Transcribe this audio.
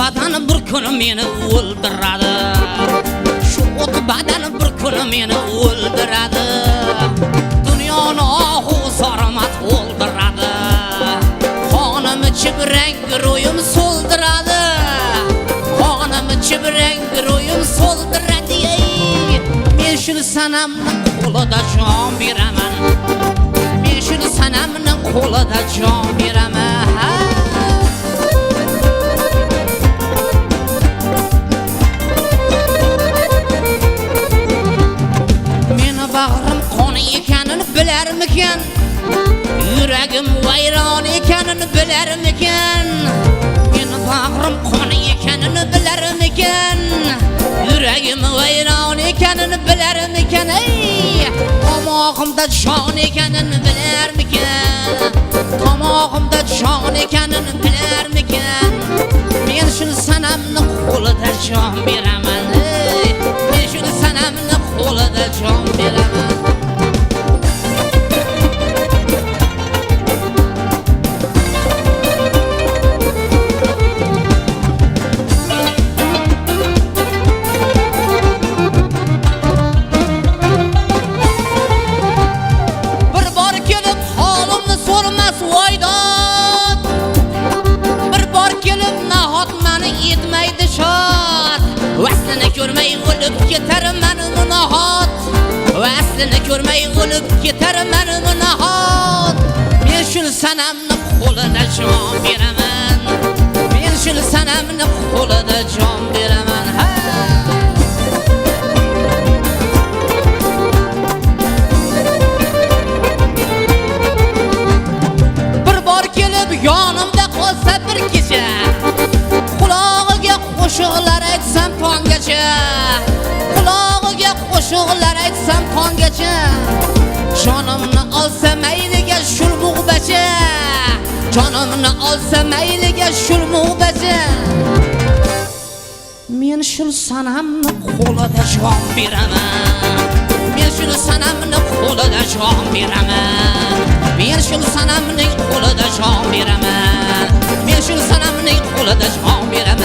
badan bir kun meni o'ldiradi. Shu o't badan bir kun meni o'ldiradi. Dunyoni ohu sarmat o'ldiradi. Xonim ichib rang ro'yim so'ldiradi. Xonim ichib rang ro'yim so'ldiradi. Men shuni sanamning qo'lida jon beraman. Men shuni sanamning qo'lida jon beraman. Meni bag'rim qon ekanini bilarmikan? Yuragim vayron ekanini bilarmikan? Meni bag'rim qon ekanini bilarmikan? Yuragim vayron ekanini bilarmikan? Tomog'imda jon ekanini bilarmikan? Tomog'imda jon ekanini bilarmikan? Men shuni sanamning qo'lida jon beraman. Men shuni sanamning qo'lida jon beraman. Vaslini ko'rmay o'lib ketarman nahot. Vaslini ko'rmay o'lib ketarman nahot. Men shuni sanamning qo'lida jon beraman. Men shuni sanamning qo'lida jon beraman. Bir bor kelib yonimda qolsa bir kecha, qulog'iga qo'shiqlar aytsam tongacha. Qulog'iga qo'shiqlar aytsam tongacha. Jonimni olsa mayliga shul bug'bacha. Jonimni olsa mayliga shul bug'bacha. Men shul sanamni qo'lida jon beraman. Men shul sanamni qo'lida jon beraman. Men shul sanamning qo'lida jon beraman. Men shul sanamning qo'lida jon beraman.